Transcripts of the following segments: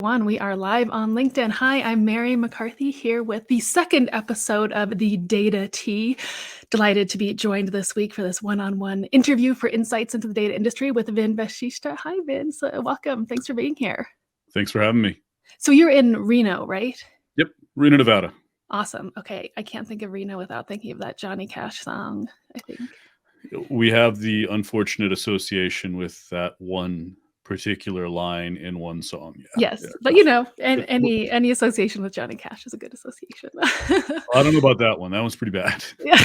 We are live on LinkedIn. Hi, I'm Mary MacCarthy here with the second episode of the Data Tea. Delighted to be joined this week for this one-on-one interview for insights into the data industry with Vin Vashishta. Hi, Vin. So welcome. Thanks for being here. Thanks for having me. So you're in Reno, right? Yep, Reno, Nevada. Awesome. Okay, I can't think of Reno without thinking of that Johnny Cash song, I think. We have the unfortunate association with that one particular line in one song. Yes, but you know, any association with Johnny Cash is a good association. I don't know about that one. That one's pretty bad. Yeah.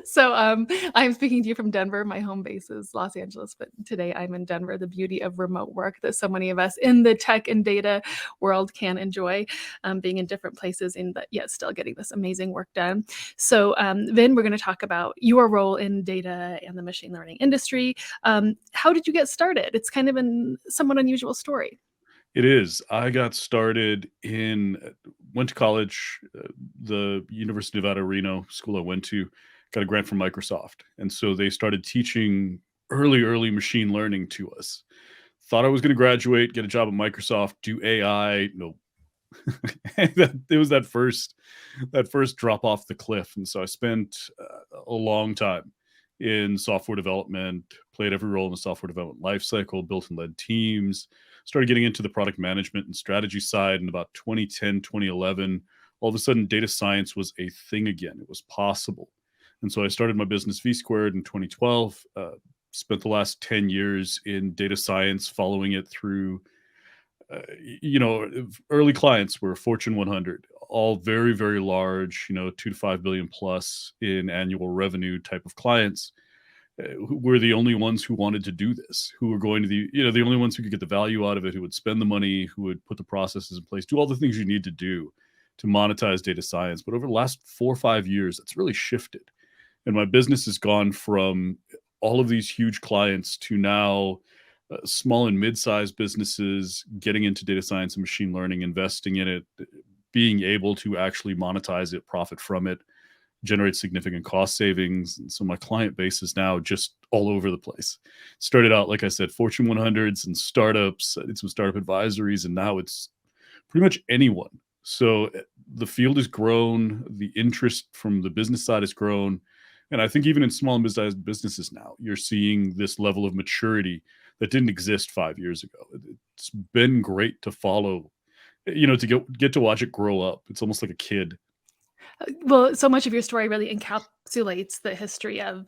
So I'm speaking to you from Denver. My home base is Los Angeles, but today I'm in Denver. The beauty of remote work that so many of us in the tech and data world can enjoy, being in different places but yet still getting this amazing work done. So Vin, we're going to talk about your role in data and the machine learning industry. How did you get started? It's kind of a somewhat unusual story. It is. I got started went to college, the University of Nevada, Reno school I went to, got a grant from Microsoft. And so they started teaching early machine learning to us. Thought I was going to graduate, get a job at Microsoft, do AI. No, it was that first drop off the cliff. And so I spent a long time in software development, played every role in the software development lifecycle, built and led teams, started getting into the product management and strategy side in about 2010, 2011. All of a sudden, data science was a thing again. It was possible. And so I started my business V Squared in 2012, spent the last 10 years in data science, following it through early clients were Fortune 100, all very, very large, 2 to 5 billion plus in annual revenue type of clients. Who were the only ones who wanted to do this, who were going to the only ones who could get the value out of it, who would spend the money, who would put the processes in place, do all the things you need to do to monetize data science. But over the last 4 or 5 years, it's really shifted. And my business has gone from all of these huge clients to now small and mid-sized businesses getting into data science and machine learning, investing in it, being able to actually monetize it, profit from it, generate significant cost savings. And so my client base is now just all over the place. Started out, like I said, Fortune 100s and startups. I did some startup advisories, and now it's pretty much anyone. So the field has grown. The interest from the business side has grown. And I think even in small and mid-sized businesses now, you're seeing this level of maturity that didn't exist 5 years ago. It's been great to follow, to get to watch it grow up. It's almost like a kid. Well, so much of your story really encapsulates the history of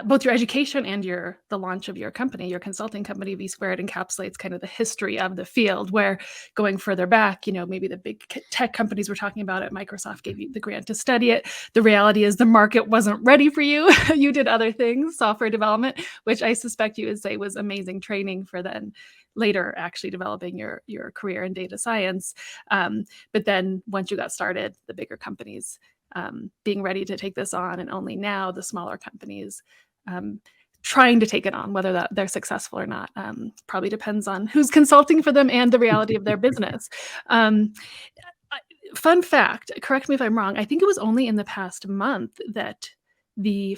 both your education and the launch of your company. Your consulting company, V Squared, encapsulates kind of the history of the field, where going further back, maybe the big tech companies were talking about it. Microsoft gave you the grant to study it. The reality is the market wasn't ready for you. You did other things, software development, which I suspect you would say was amazing training for then later actually developing your career in data science. But then once you got started, the bigger companies being ready to take this on, and only now the smaller companies trying to take it on, whether they're successful or not, probably depends on who's consulting for them and the reality of their business. Fun fact, correct me if I'm wrong, I think it was only in the past month that the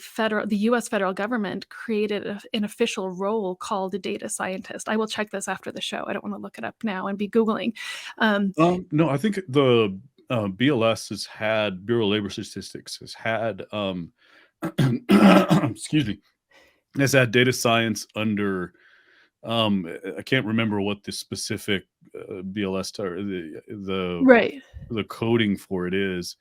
U.S. federal government created an official role called a data scientist. I will check this after the show. I don't want to look it up now and be Googling. No, I think the BLS has had, Bureau of Labor Statistics has had, excuse me, has had data science under, I can't remember what the specific BLS or the coding for it is,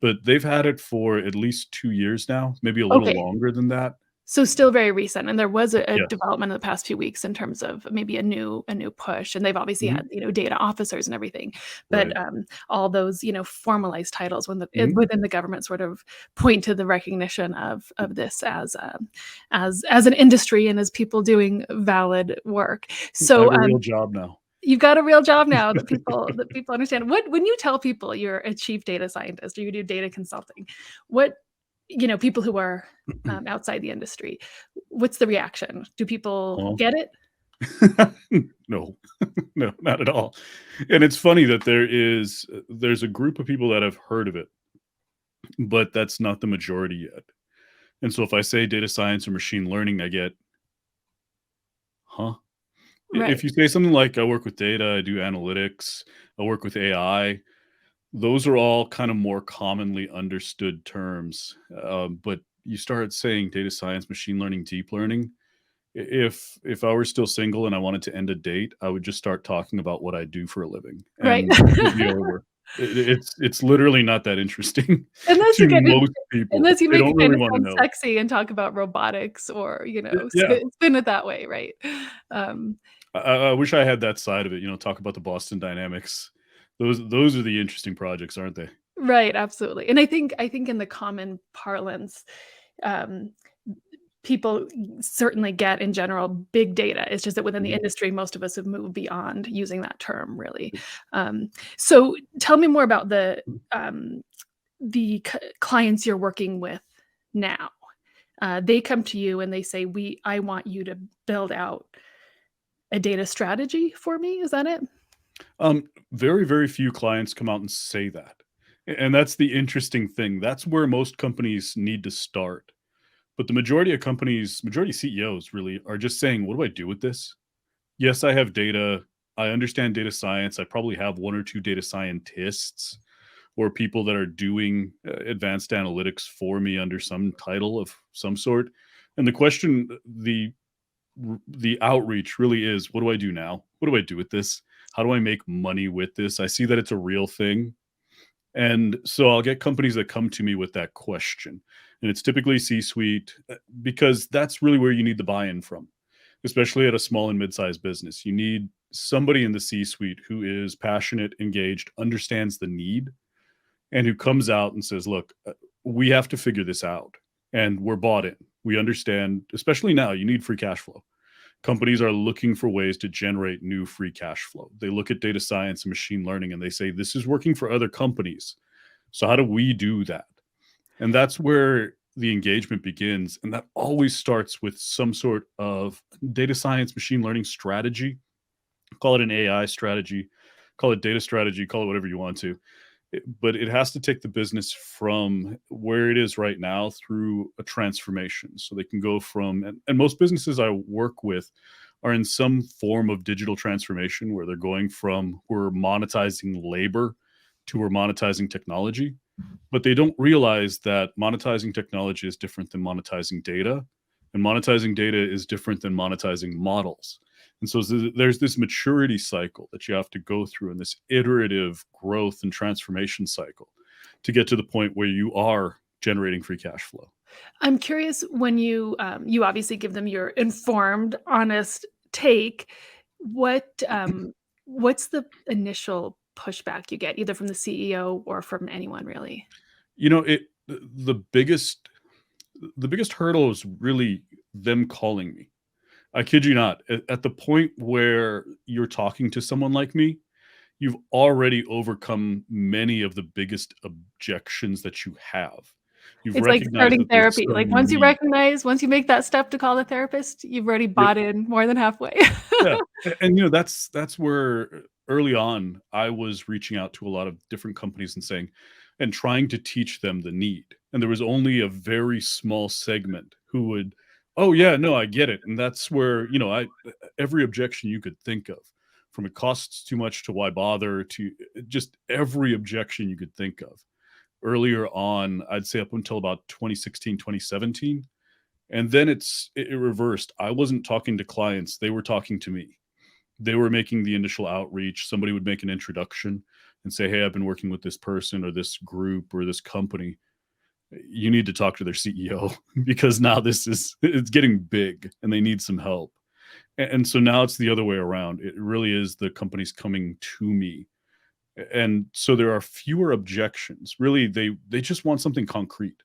but they've had it for at least 2 years now, maybe a little longer than that. So still very recent, and there was a development in the past few weeks in terms of maybe a new push, and they've obviously had data officers and everything, but all those formalized titles within the government sort of point to the recognition of this as an industry and as people doing valid work. So I have a real job now. You've got a real job now that people understand. When you tell people you're a chief data scientist or you do data consulting, what people who are outside the industry, what's the reaction? Do people get it? No, no, not at all. And it's funny that there's a group of people that have heard of it, but that's not the majority yet. And so if I say data science or machine learning, I get, huh? Right. If you say something like, I work with data, I do analytics, I work with AI, those are all kind of more commonly understood terms. But you start saying data science, machine learning, deep learning. If I were still single and I wanted to end a date, I would just start talking about what I do for a living, Right. and it'd be over. It's literally not that interesting Unless to you get in most people. unless you They make it don't kind really of want to sound know. sexy and talk about robotics or, Yeah, spin it that way, right? Um, I wish I had that side of it. Talk about the Boston Dynamics. Those are the interesting projects, aren't they? right, absolutely. And I think in the common parlance, um, people certainly get in general big data. It's just that within the Mhm. industry, most of us have moved beyond using that term really. So tell me more about um, the clients you're working with now. They come to you and they say, I want you to build out a data strategy for me. Is that it? Very, very few clients come out and say that. And that's the interesting thing. That's where most companies need to start. But the majority of companies, majority CEOs really are just saying, what do I do with this? Yes, I have data. I understand data science. I probably have one or two data scientists or people that are doing advanced analytics for me under some title of some sort. And the question, the outreach really is, what do I do now? What do I do with this? How do I make money with this? I see that it's a real thing. And so I'll get companies that come to me with that question. And it's typically C suite because that's really where you need the buy in from, especially at a small and mid sized business. You need somebody in the C suite who is passionate, engaged, understands the need, and who comes out and says, look, we have to figure this out. And we're bought in. We understand, especially now, you need free cash flow. Companies are looking for ways to generate new free cash flow. They look at data science and machine learning and they say, this is working for other companies. So, how do we do that? And that's where the engagement begins. And that always starts with some sort of data science, machine learning strategy. Call it an AI strategy, call it data strategy, call it whatever you want to. But it has to take the business from where it is right now through a transformation. So they can go from, and most businesses I work with are in some form of digital transformation where they're going from we're monetizing labor to we're monetizing technology. But they don't realize that monetizing technology is different than monetizing data, and monetizing data is different than monetizing models. And so there's this maturity cycle that you have to go through, and this iterative growth and transformation cycle to get to the point where you are generating free cash flow. I'm curious when you obviously give them your informed, honest take. What what's the initial pushback you get, either from the CEO or from anyone really? The biggest hurdle is really them calling me. I kid you not. At the point where you're talking to someone like me, you've already overcome many of the biggest objections that you have. You've It's like recognized starting that there's therapy. Like, some need. once you make that step to call a therapist, you've already Yep. bought in more than halfway. Yeah. And that's where early on I was reaching out to a lot of different companies and saying and trying to teach them the need. And there was only a very small segment who would, oh yeah, no, I get it. And that's where, I every objection you could think of, from it costs too much to why bother to just every objection you could think of. Earlier on, I'd say up until about 2016, 2017. And then it reversed. I wasn't talking to clients, they were talking to me. They were making the initial outreach. Somebody would make an introduction and say, "Hey, I've been working with this person or this group or this company. You need to talk to their CEO because now it's getting big and they need some help." And so now it's the other way around. It really is the companies coming to me. And so there are fewer objections. Really, they just want something concrete.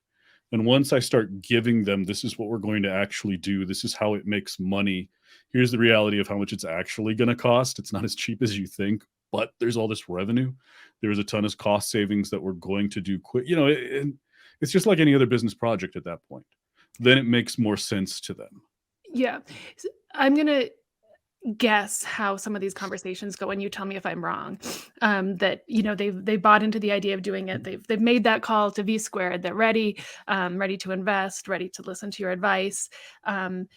And once I start giving them, this is what we're going to actually do, this is how it makes money. Here's the reality of how much it's actually going to cost. It's not as cheap as you think, but there's all this revenue. There's a ton of cost savings that we're going to do quick. And it's just like any other business project at that point. Then it makes more sense to them. Yeah. I'm gonna guess how some of these conversations go, and you tell me if I'm wrong. That they bought into the idea of doing it. They've made that call to V squared. They're ready, ready to invest, ready to listen to your advice. Um,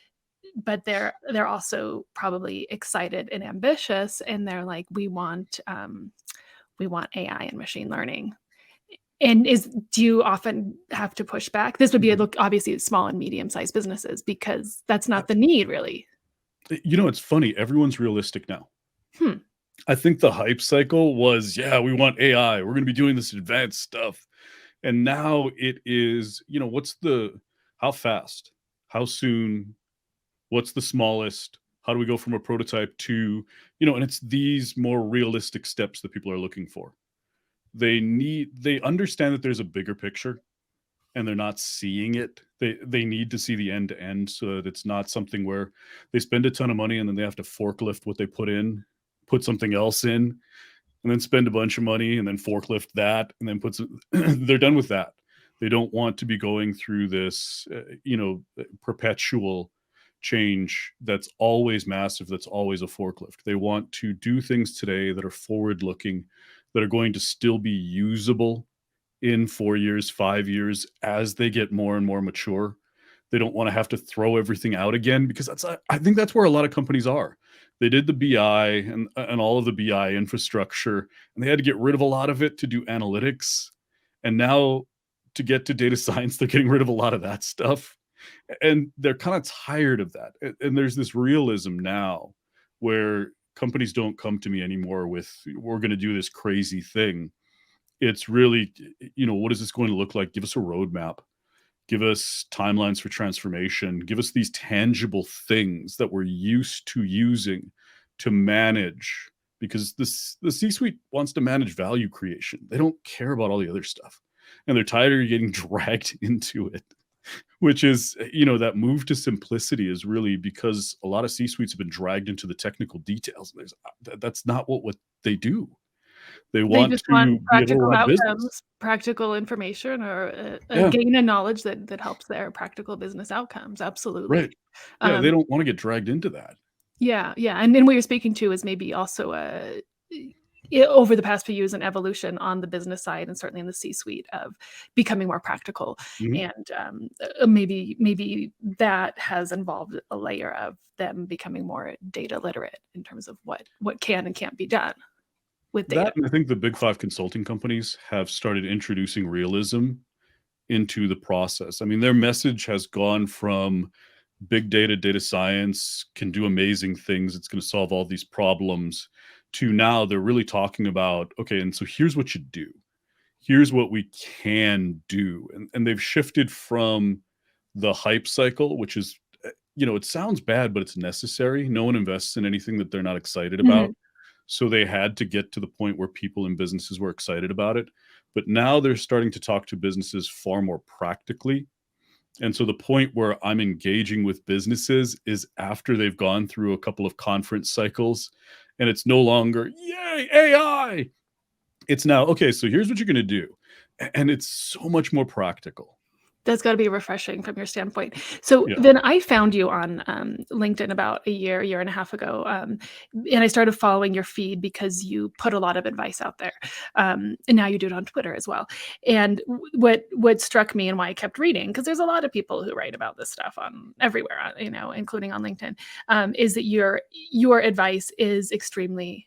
but they're also probably excited and ambitious, and they're like, we want AI and machine learning. And do you often have to push back? This would be Mhm. obviously small and medium-sized businesses, because that's not the need, really. It's funny. Everyone's realistic now. Hmm. I think the hype cycle was, yeah, we want AI. We're going to be doing this advanced stuff. And now it is, how fast, how soon, what's the smallest, how do we go from a prototype to, and it's these more realistic steps that people are looking for. They understand that there's a bigger picture and they're not seeing it. They need to see the end to end so that it's not something where they spend a ton of money and then they have to forklift what they put in, put something else in, and then spend a bunch of money and then forklift that and then they're done with that. They don't want to be going through this perpetual change that's always massive, that's always a forklift. They want to do things today that are forward looking, that are going to still be usable in 4 years, 5 years as they get more and more mature. They don't wanna have to throw everything out again because I think that's where a lot of companies are. They did the BI and all of the BI infrastructure, and they had to get rid of a lot of it to do analytics. And now to get to data science, they're getting rid of a lot of that stuff. And they're kinda tired of that. And there's this realism now where companies don't come to me anymore with, "We're gonna do this crazy thing." It's really, what is this going to look like? Give us a roadmap. Give us timelines for transformation. Give us these tangible things that we're used to using to manage, because the C-suite wants to manage value creation. They don't care about all the other stuff. And they're tired of getting dragged into it, which is, that move to simplicity is really because a lot of C-suites have been dragged into the technical details. That's not what they do. They They want just to want be able to practical run a business. outcomes, practical information, or a Yeah, gain in knowledge that helps their practical business outcomes. Absolutely. right. Yeah, they Um, don't wanna get dragged into that. yeah, yeah, and then what you're speaking to is maybe also over the past few years, an evolution on the business side, and certainly in the C-suite, of becoming more practical, Mhm. and maybe that has involved a layer of them becoming more data literate in terms of what can and can't be done with data. That, and I think the big 5 consulting companies have started introducing realism into the process. I mean, their message has gone from big data, data science can do amazing things, it's gonna solve all these problems, to now they're really talking about, "Okay, and so here's what you do. Here's what we can do." And they've shifted from the hype cycle, which is, it sounds bad, but it's necessary. No one invests in anything that they're not excited Mhm. about. So they had to get to the point where people in businesses were excited about it. But now they're starting to talk to businesses far more practically. And so the point where I'm engaging with businesses is after they've gone through a couple of conference cycles, and it's no longer, yay, AI. It's now, okay, so here's what you're going to do. And it's so much more practical. That's gotta be refreshing from your standpoint. So Yeah. then I found you on, LinkedIn about a year and a half ago, and I started following your feed because you put a lot of advice out there, and now you do it on Twitter as well. And what struck me and why I kept reading, because there's a lot of people who write about this stuff on everywhere, including on LinkedIn, is that your advice is extremely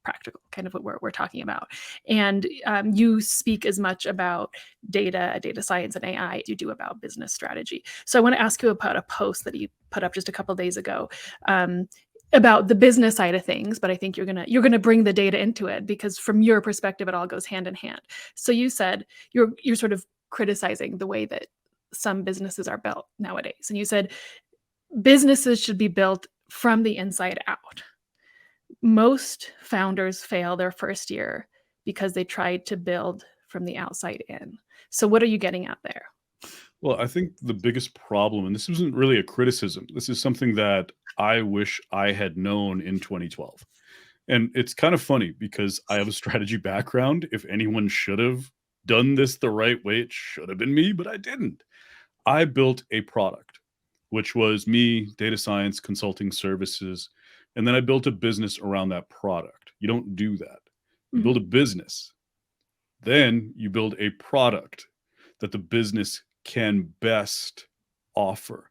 practical, kind of what we're talking about. And you speak as much about data science, and AI as you do about business strategy. So I want to ask you about a post that you put up just a couple of days ago, um, about the business side of things, but I think you're gonna bring the data into it, because from your perspective, it all goes hand in hand. So you said you're sort of criticizing the way that some businesses are built nowadays, and you said businesses should be built from the inside out. Most founders fail their first year because they tried to build from the outside in. So what are you getting at there? Well, I think the biggest problem, and this isn't really a criticism, this is something that I wish I had known in 2012. And it's kind of funny because I have a strategy background. If anyone should have done this the right way, it should have been me, but I didn't. I built a product, which was me, data science, consulting services. And then I built a business around that product. You don't do that. You Mhm. build a business, then you build a product that the business can best offer.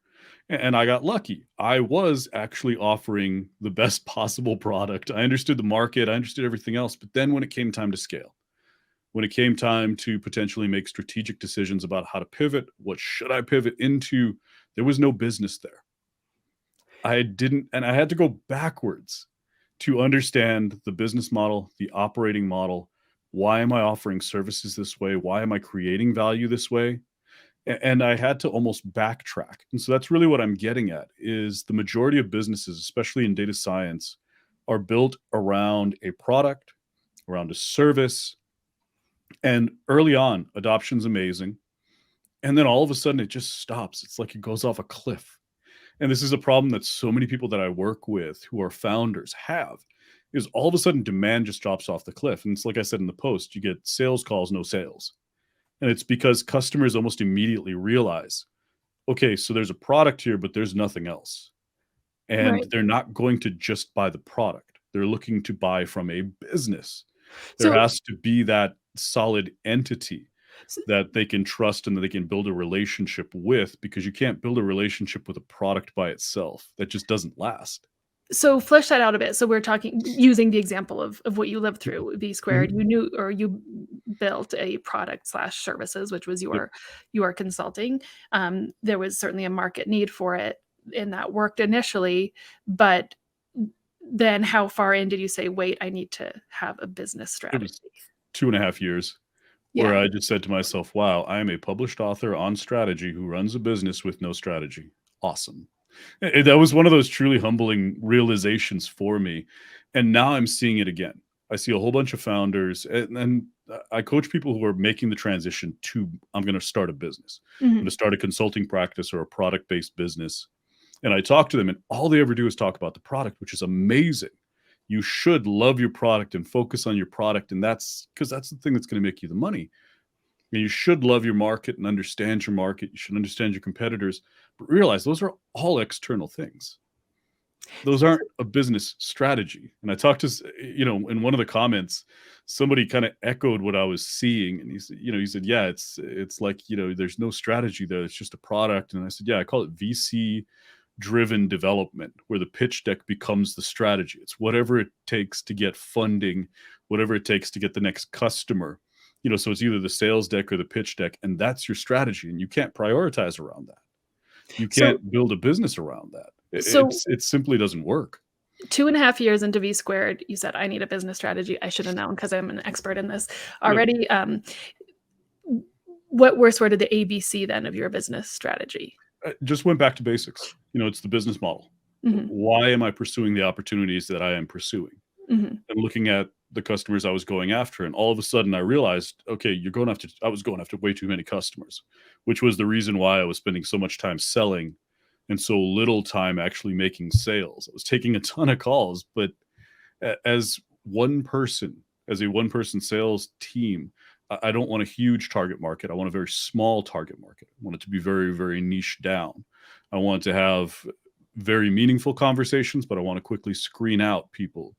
And I got lucky. I was actually offering the best possible product. I understood the market, I understood everything else. But then when it came time to scale, when it came time to potentially make strategic decisions about how to pivot, what should I pivot into, there was no business there. I didn't, and I had to go backwards to understand the business model, the operating model. Why am I offering services this way? Why am I creating value this way? And I had to almost backtrack. And so that's really what I'm getting at is the majority of businesses, especially in data science, are built around a product, around a service. And early on, adoption's amazing. And then all of a sudden it just stops. It's like it goes off a cliff. And this is a problem that so many people that I work with who are founders have is all of a sudden demand just drops off the cliff. And it's like I said in the post, you get sales calls, no sales. And it's because customers almost immediately realize, okay, so there's a product here, but there's nothing else. And Right. they're not going to just buy the product. They're looking to buy from a business. There So, has to be that solid entity s- that they can trust and that they can build a relationship with, because you can't build a relationship with a product by itself. That just doesn't last. so flesh that out a bit. So we're talking using the example of what you lived through, V squared. Mhm. You knew, or you built a product slash services, which was Yep. your consulting. There was certainly a market need for it, and that worked initially. But then, how far in did you say, "Wait, I need to have a business It strategy"? was 2.5 years where Yeah. I just said to myself, wow, I am a published author on strategy who runs a business with no strategy. Awesome. That was one of those truly humbling realizations for me. And now I'm seeing it again. I see a whole bunch of founders, and I coach people who are making the transition to, I'm going to start a business. I'm going Mhm. to start a consulting practice or a product based business. And I talk to them, and all they ever do is talk about the product, which is amazing. You should love your product and focus on your product. And that's because that's the thing that's going to make you the money. And you should love your market and understand your market. You should understand your competitors, but realize those are all external things. Those aren't a business strategy. And I talked to, in one of the comments, somebody kind of echoed what I was seeing. And he said, yeah, it's like, there's no strategy there. It's just a product. And I said, yeah, I call it VC driven development, where the pitch deck becomes the strategy. It's whatever it takes to get funding, whatever it takes to get the next customer. So it's either the sales deck or the pitch deck, and that's your strategy. And you can't prioritize around that. You So can't build a business around that. so It simply doesn't work. 2.5 years into V squared, you said, "I need a business strategy." I should have known because I'm an expert in this Yep. already. What were sort of the ABC then of your business strategy? I just went back to basics. It's the business model. Mhm, Why am I pursuing the opportunities that I am pursuing? mhm. And looking at the customers I was going after, and all of a sudden I realized, okay, I was going after way too many customers, which was the reason why I was spending so much time selling and so little time actually making sales. I was taking a ton of calls, but as one person, as a one person sales team, I don't want a huge target market. I want a very small target market. I want it to be very, very niche down. I want to have very meaningful conversations, but I want to quickly screen out people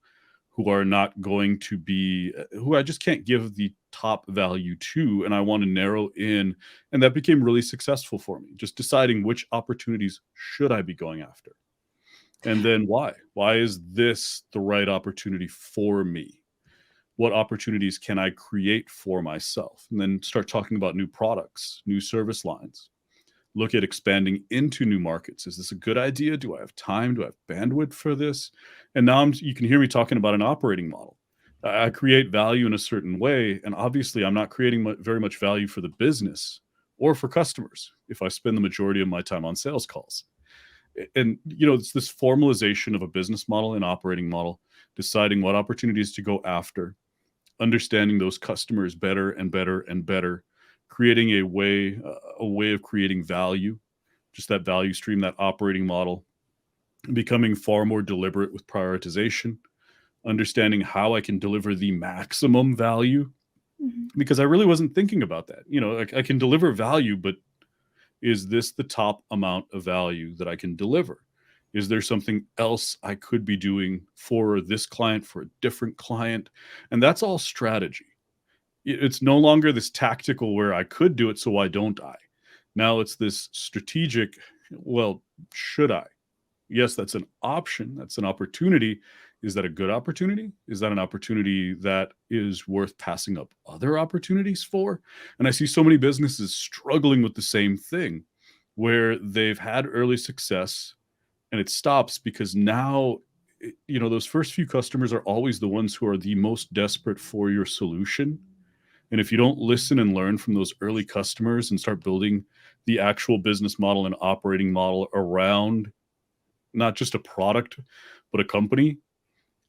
who are not going to be, who I just can't give the top value to. And I want to narrow in. And that became really successful for me, just deciding which opportunities should I be going after. And then why? Why is this the right opportunity for me? What opportunities can I create for myself? And then start talking about new products, new service lines. Look at expanding into new markets. Is this a good idea? Do I have time? Do I have bandwidth for this? And now you can hear me talking about an operating model. I create value in a certain way. And obviously, I'm not creating very much value for the business or for customers if I spend the majority of my time on sales calls. And it's this formalization of a business model and operating model, deciding what opportunities to go after, understanding those customers better and better and better, creating a way of creating value, just that value stream, that operating model, becoming far more deliberate with prioritization, understanding how I can deliver the maximum value, Mhm. because I really wasn't thinking about that. I can deliver value, but is this the top amount of value that I can deliver? Is there something else I could be doing for this client, for a different client? And that's all strategy. It's no longer this tactical where I could do it, so why don't I? Now it's this strategic, Well, should I? Yes, that's an option. That's an opportunity. Is that a good opportunity? Is that an opportunity that is worth passing up other opportunities for? And I see so many businesses struggling with the same thing where they've had early success and it stops because now, those first few customers are always the ones who are the most desperate for your solution. And if you don't listen and learn from those early customers and start building the actual business model and operating model around not just a product, but a company,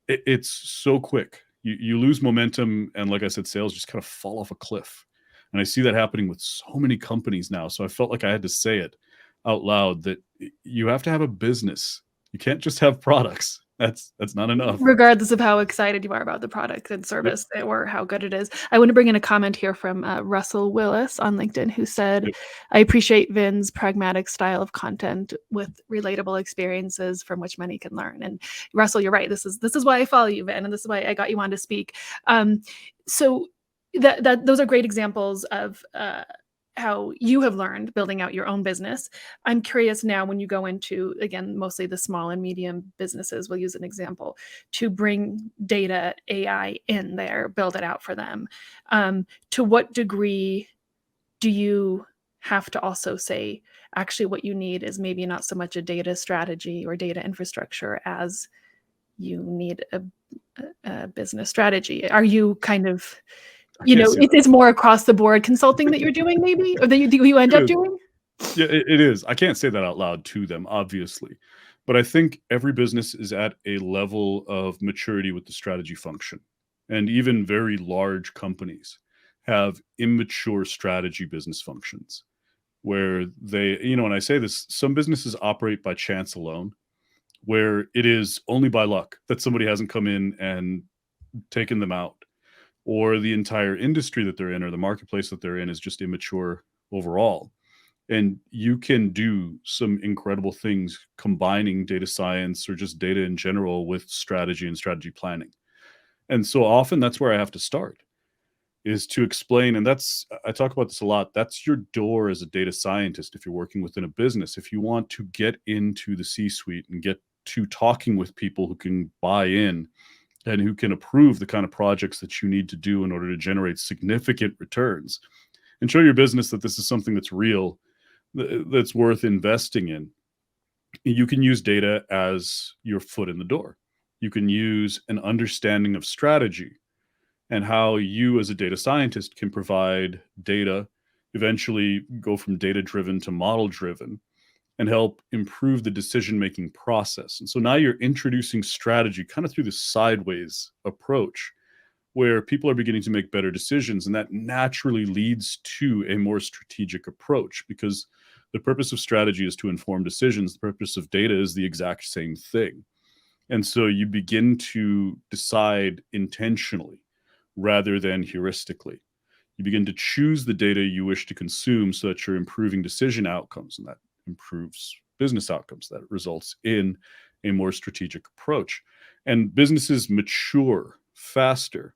it's so quick. You lose momentum, and like I said, sales just kind of fall off a cliff. And I see that happening with so many companies now. So I felt like I had to say it out loud that you have to have a business. You can't just have products. That's not enough. Regardless of how excited you are about the product and Yep. service or how good it is. I want to bring in a comment here from Russell Willis on LinkedIn, who said, Yep. I appreciate Vin's pragmatic style of content with relatable experiences from which many can learn. And Russell, you're right. This is why I follow you, Vin, and this is why I got you on to speak. So those are great examples of how you have learned building out your own business. I'm curious now, when you go into, again, mostly the small and medium businesses, we'll use an example, to bring data, AI in there, build it out for them. To what degree do you have to also say, actually, what you need is maybe not so much a data strategy or data infrastructure as you need a business strategy? Are you kind of, I can't say that. it's more across the board consulting that you're doing, maybe, or that you end It up is. doing? Yeah, it is. I can't say that out loud to them, obviously. But I think every business is at a level of maturity with the strategy function. And even very large companies have immature strategy business functions where and I say this, some businesses operate by chance alone, where it is only by luck that somebody hasn't come in and taken them out, or the entire industry that they're in or the marketplace that they're in is just immature overall. And you can do some incredible things combining data science or just data in general with strategy and strategy planning. And so often that's where I have to start, is to explain. And I talk about this a lot. That's your door as a data scientist. If you're working within a business, if you want to get into the C-suite and get to talking with people who can buy in and who can approve the kind of projects that you need to do in order to generate significant returns and show your business that this is something that's real, that's worth investing in, you can use data as your foot in the door. You can use an understanding of strategy and how you as a data scientist can provide data, eventually go from data driven to model driven, and help improve the decision making process. And so now you're introducing strategy kind of through this sideways approach where people are beginning to make better decisions. And that naturally leads to a more strategic approach, because the purpose of strategy is to inform decisions. The purpose of data is the exact same thing. And so you begin to decide intentionally rather than heuristically. You begin to choose the data you wish to consume so that you're improving decision outcomes, and that improves business outcomes. That results in a more strategic approach. And businesses mature faster.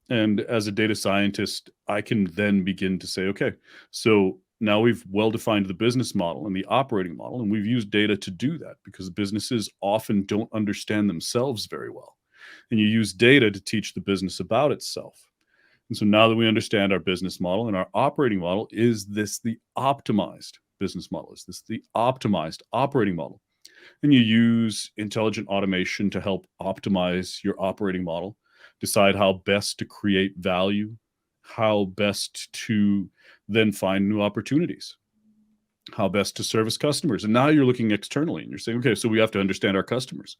And as a data scientist, I can then begin to say, okay, so now we've well defined the business model and the operating model, and we've used data to do that because businesses often don't understand themselves very well. And you use data to teach the business about itself. And so now that we understand our business model and our operating model, is this the optimized business model? Is this the optimized operating model? And you use intelligent automation to help optimize your operating model, decide how best to create value, how best to then find new opportunities, how best to service customers. And now you're looking externally and you're saying, okay, so we have to understand our customers.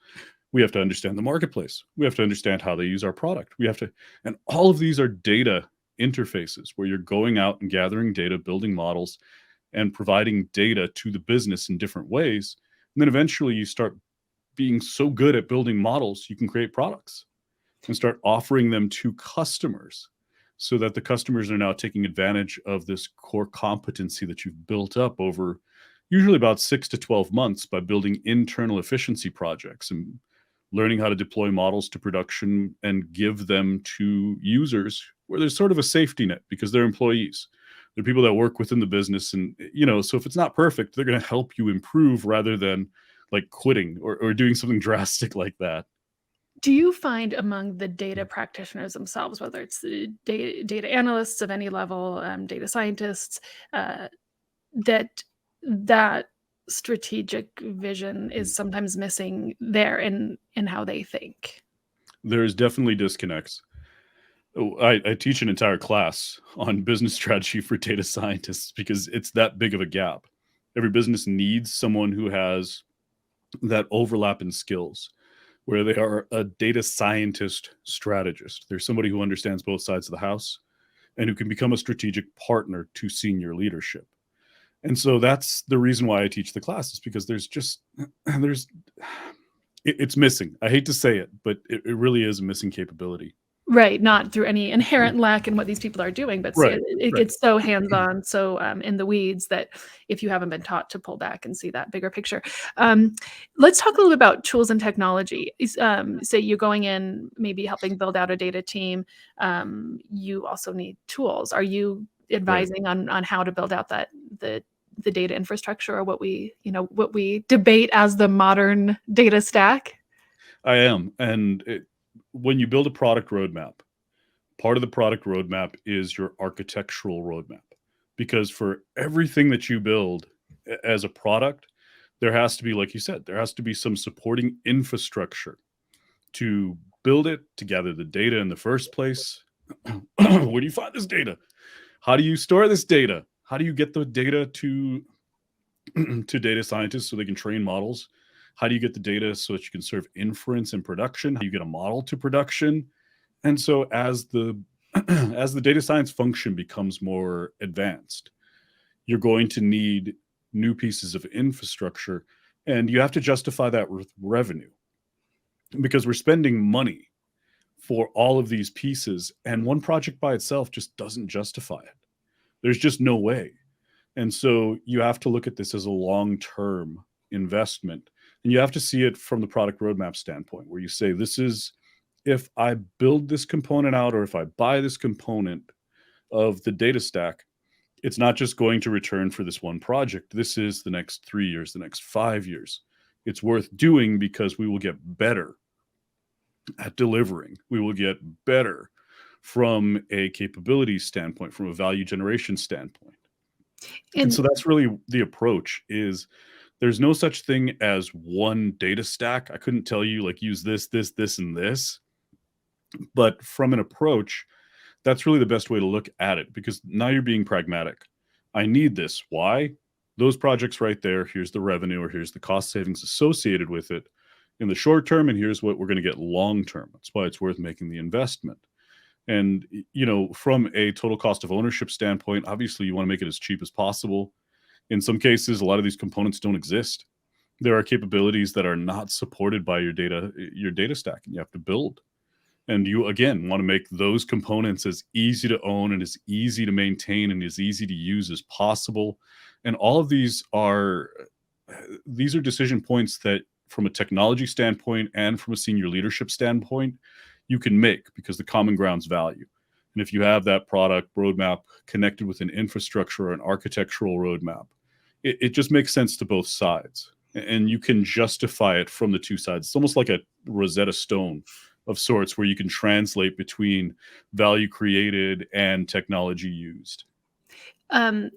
We have to understand the marketplace. We have to understand how they use our product. And all of these are data interfaces where you're going out and gathering data, building models, and providing data to the business in different ways. And then eventually you start being so good at building models, you can create products and start offering them to customers so that the customers are now taking advantage of this core competency that you've built up over usually about 6 to 12 months by building internal efficiency projects and learning how to deploy models to production and give them to users where there's sort of a safety net because they're employees. They're people that work within the business, and so if it's not perfect, they're going to help you improve rather than like quitting or doing something drastic like that. Do you find among the data practitioners themselves, whether it's the data analysts of any level, data scientists, uh, that that strategic vision is sometimes missing there in how they think? There's definitely disconnects. Oh, I teach an entire class on business strategy for data scientists because it's that big of a gap. Every business needs someone who has that overlap in skills, where they are a data scientist strategist. There's somebody who understands both sides of the house and who can become a strategic partner to senior leadership. And so that's the reason why I teach the class, is because there's just there's it's missing. I hate to say it, but it really is a missing capability. Right, not through any inherent lack in what these people are doing, but Right, it right. gets so hands-on, so, in the weeds that if you haven't been taught to pull back and see that bigger picture. Um, let's talk a little bit about tools and technology. Say you're going in, maybe helping build out a data team, you also need tools. Are you Right. advising on how to build out the data infrastructure, or what we debate as the modern data stack? I am. And when you build a product roadmap, part of the product roadmap is your architectural roadmap. Because for everything that you build as a product, there has to be, like you said, there has to be some supporting infrastructure to build it, to gather the data in the first place. Where do you find this data? How do you store this data? How do you get the data to to data scientists so they can train models? How do you get the data so that you can serve inference and production? How do you get a model to production? And so as the as the data science function becomes more advanced, you're going to need new pieces of infrastructure, and you have to justify that with revenue, because we're spending money for all of these pieces, and one project by itself just doesn't justify it. There's just no way. And so you have to look at this as a long-term investment, and you have to see it from the product roadmap standpoint, where you say, this is, if I build this component out, or if I buy this component of the data stack, it's not just going to return for this one project. This is the next 3 years, the next 5 years. It's worth doing because we will get better at delivering. We will get better from a capability standpoint, from a value generation standpoint. And And so that's really the approach. Is there's no such thing as one data stack. I couldn't tell you like use this, and this. But from an approach, that's really the best way to look at it, because now you're being pragmatic. I need this. Why? Those projects right there. Here's the revenue, or here's the cost savings associated with it in the short term, and here's what we're going to get long term. That's why it's worth making the investment. And from a total cost of ownership standpoint, obviously you want to make it as cheap as possible. In some cases, a lot of these components don't exist. There are capabilities that are not supported by your data stack, and you have to build. And you again want to make those components as easy to own and as easy to maintain and as easy to use as possible. And all of these are decision points that, from a technology standpoint and from a senior leadership standpoint, you can make, because the common ground's value. And if you have that product roadmap connected with an infrastructure or an architectural roadmap, it just makes sense to both sides. And you can justify it from the two sides. It's almost like a Rosetta Stone of sorts, where you can translate between value created and technology used.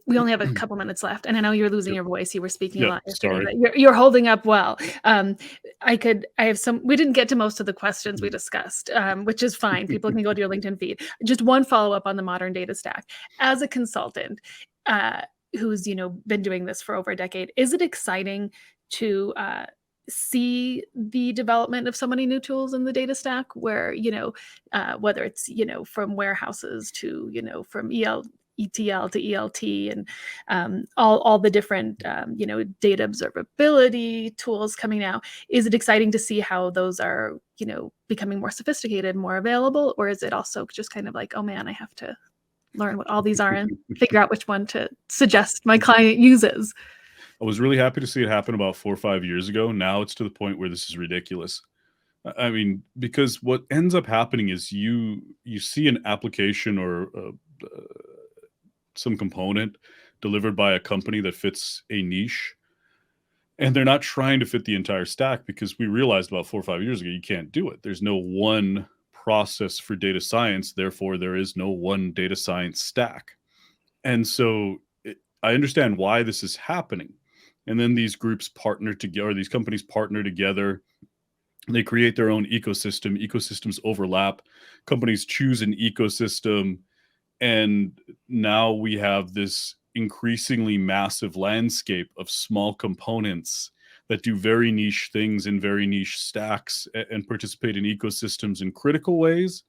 we only have a couple minutes left, and I know you're losing Yep. your voice. You were speaking a Yep. lot yesterday, Sorry. but you're holding up well. I have some. We didn't get to most of the questions we discussed, which is fine. People can go to your LinkedIn feed. Just one follow up on the modern data stack. As a consultant, uh, who's been doing this for over a decade, is it exciting to see the development of so many new tools in the data stack, where whether it's from warehouses to from ETL to ELT, and all the different data observability tools coming out? Is it exciting to see how those are becoming more sophisticated, more available, or is it also just kind of like, oh man, I have to learn what all these are and figure out which one to suggest my client uses? I was really happy to see it happen about 4 or 5 years ago. Now it's to the point where this is ridiculous. I mean, because what ends up happening is you see an application or some component delivered by a company that fits a niche. And they're not trying to fit the entire stack, because we realized about 4 or 5 years ago, you can't do it. There's no one process for data science. Therefore, there is no one data science stack. And so I understand why this is happening. And then these groups partner together, these companies partner together. They create their own ecosystem. Ecosystems overlap. Companies choose an ecosystem. And now we have this increasingly massive landscape of small components that do very niche things in very niche stacks and participate in ecosystems in critical ways,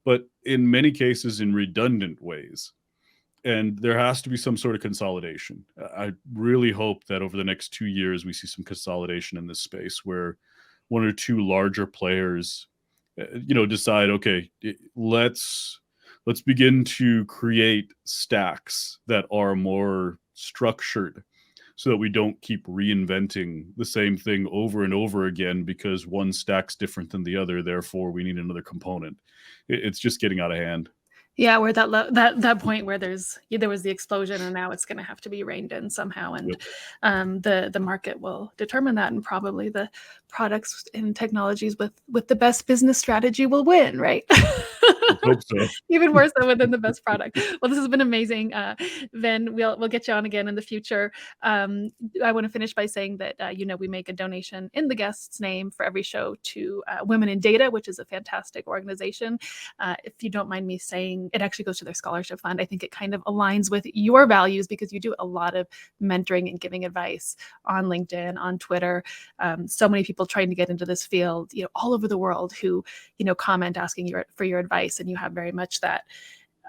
but in many cases in redundant ways. And there has to be some sort of consolidation. I really hope that over the next 2 years, we see some consolidation in this space where one or two larger players, decide, okay, let's begin to create stacks that are more structured, so that we don't keep reinventing the same thing over and over again because one stack's different than the other. Therefore, we need another component. It's just getting out of hand. Yeah, we're at that point where there was the explosion, and now it's going to have to be reined in somehow, and the market will determine that, and probably the products and technologies with the best business strategy will win, right? I hope so. Even more so within the best product. Well, this has been amazing, Vin. We'll get you on again in the future. I want to finish by saying that we make a donation in the guest's name for every show to Women in Data, which is a fantastic organization. If you don't mind me saying, it actually goes to their scholarship fund. I think it kind of aligns with your values, because you do a lot of mentoring and giving advice on LinkedIn, on Twitter. So many people trying to get into this field, all over the world, who comment asking for your advice, and you have very much that.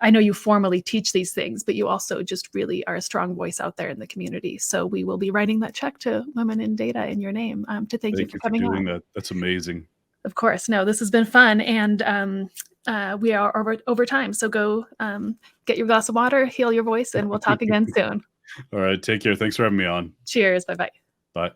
I know you formally teach these things, but you also just really are a strong voice out there in the community. So we will be writing that check to Women in Data in your name to thank you for coming on. That. That's amazing. Of course. No, this has been fun. And we are over time. So go get your glass of water, heal your voice, and we'll talk again soon. All right. Take care. Thanks for having me on. Cheers. Bye-bye. Bye.